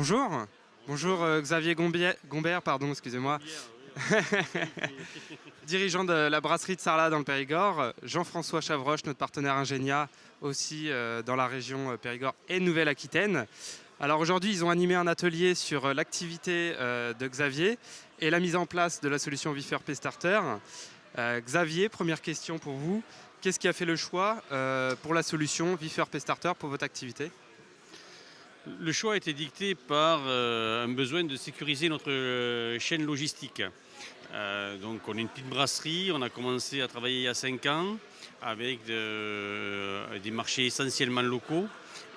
Bonjour. Bonjour Xavier Gombert, pardon, excusez-moi. Dirigeant de la brasserie de Sarlat dans le Périgord. Jean-François Chavroche, notre partenaire Ingenia, aussi dans la région Périgord et Nouvelle-Aquitaine. Alors aujourd'hui, ils ont animé un atelier sur l'activité de Xavier et la mise en place de la solution VifERP Starter. Xavier, première question pour vous. Qu'est-ce qui a fait le choix pour la solution VifERP Starter pour votre activité ? Le choix a été dicté par un besoin de sécuriser notre chaîne logistique. Donc on est une petite brasserie, on a commencé à travailler il y a 5 ans avec des marchés essentiellement locaux.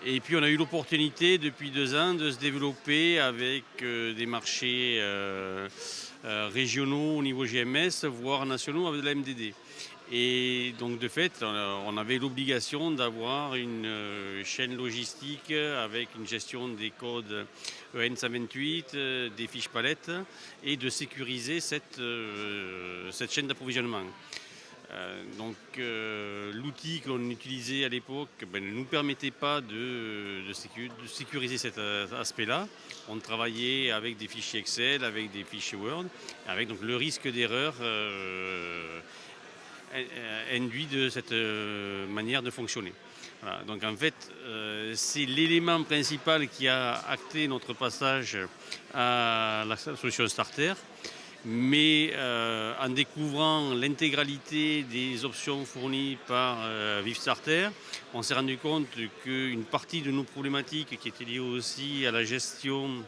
Et puis on a eu l'opportunité depuis 2 ans de se développer avec des marchés régionaux au niveau GMS, voire nationaux avec de la MDD. Et donc de fait, on avait l'obligation d'avoir une chaîne logistique avec une gestion des codes EN 128, des fiches palettes et de sécuriser cette chaîne d'approvisionnement. L'outil que l'on utilisait à l'époque ne nous permettait pas de sécuriser cet aspect-là. On travaillait avec des fichiers Excel, avec des fichiers Word, avec donc le risque d'erreur induit de cette manière de fonctionner. Voilà. Donc en fait, c'est l'élément principal qui a acté notre passage à la solution Starter. Mais en découvrant l'intégralité des options fournies par VifStarter, on s'est rendu compte qu'une partie de nos problématiques qui étaient liées aussi à la gestion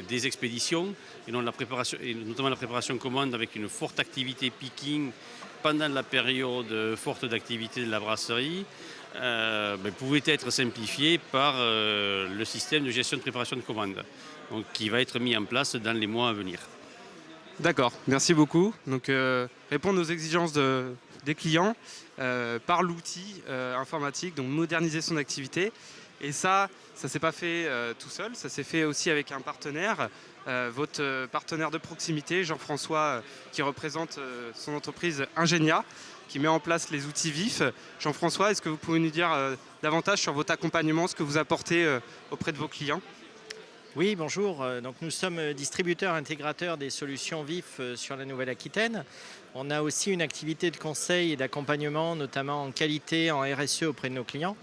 des expéditions et notamment la préparation commande avec une forte activité picking pendant la période forte d'activité de la brasserie pouvait être simplifiée par le système de gestion de préparation de commande, donc, qui va être mis en place dans les mois à venir. D'accord, merci beaucoup. Donc répondre aux exigences des clients par l'outil informatique, donc moderniser son activité. Et ça ne s'est pas fait tout seul, ça s'est fait aussi avec un partenaire, votre partenaire de proximité, Jean-François, qui représente son entreprise Ingenia, qui met en place les outils VIF. Jean-François, est-ce que vous pouvez nous dire davantage sur votre accompagnement, ce que vous apportez auprès de vos clients ? Oui, bonjour. Donc, nous sommes distributeurs intégrateurs des solutions VIF sur la Nouvelle-Aquitaine. On a aussi une activité de conseil et d'accompagnement, notamment en qualité, en RSE auprès de nos clients.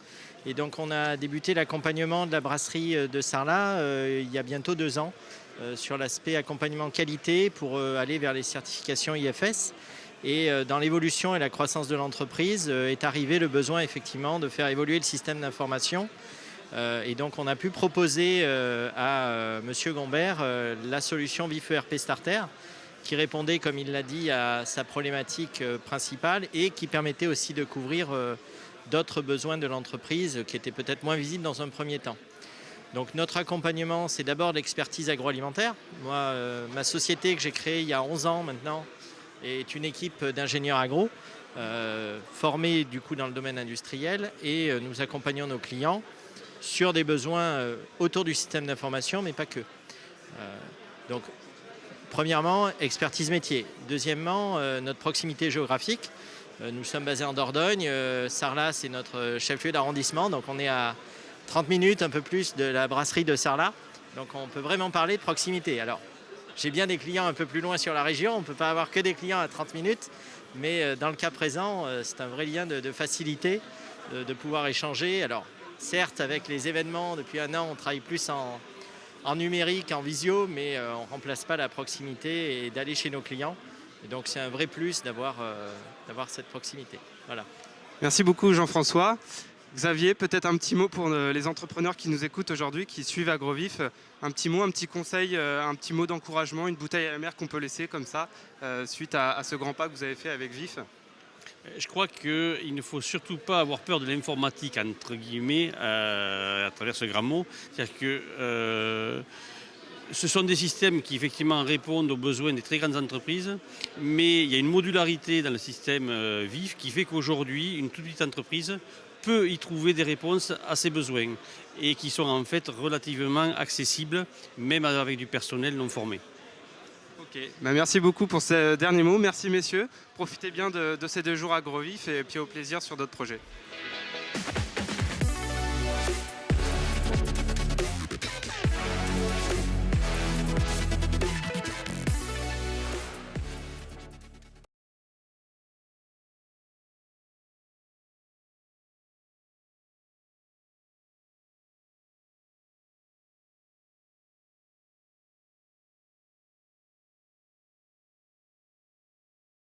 Et donc, on a débuté l'accompagnement de la brasserie de Sarlat il y a bientôt 2 ans sur l'aspect accompagnement qualité pour aller vers les certifications IFS. Et dans l'évolution et la croissance de l'entreprise est arrivé le besoin effectivement de faire évoluer le système d'information. Et donc on a pu proposer à M. Gombert la solution VifERP Starter qui répondait, comme il l'a dit, à sa problématique principale et qui permettait aussi de couvrir d'autres besoins de l'entreprise qui étaient peut-être moins visibles dans un premier temps. Donc notre accompagnement, c'est d'abord l'expertise agroalimentaire. Moi, ma société que j'ai créée il y a 11 ans maintenant est une équipe d'ingénieurs agro formés du coup dans le domaine industriel et nous accompagnons nos clients sur des besoins autour du système d'information, mais pas que. Donc, premièrement, expertise métier. Deuxièmement, notre proximité géographique. Nous sommes basés en Dordogne. Sarlat, c'est notre chef-lieu d'arrondissement. Donc, on est à 30 minutes, un peu plus, de la brasserie de Sarlat. Donc, on peut vraiment parler de proximité. Alors, j'ai bien des clients un peu plus loin sur la région. On ne peut pas avoir que des clients à 30 minutes. Mais dans le cas présent, c'est un vrai lien de facilité, de pouvoir échanger. Alors, certes, avec les événements, depuis 1 an, on travaille plus en numérique, en visio, mais on ne remplace pas la proximité et d'aller chez nos clients. Et donc, c'est un vrai plus d'avoir cette proximité. Voilà. Merci beaucoup Jean-François. Xavier, peut-être un petit mot pour les entrepreneurs qui nous écoutent aujourd'hui, qui suivent AgroVif. Un petit mot, un petit conseil, un petit mot d'encouragement, une bouteille à la mer qu'on peut laisser comme ça, suite à ce grand pas que vous avez fait avec VIF. Je crois qu'il ne faut surtout pas avoir peur de l'informatique, entre guillemets, à travers ce grand mot. C'est-à-dire que ce sont des systèmes qui effectivement répondent aux besoins des très grandes entreprises, mais il y a une modularité dans le système VIF qui fait qu'aujourd'hui, une toute petite entreprise peut y trouver des réponses à ses besoins et qui sont en fait relativement accessibles, même avec du personnel non formé. Ok, merci beaucoup pour ces derniers mots. Merci messieurs. Profitez bien de ces 2 jours AgroVif et puis au plaisir sur d'autres projets.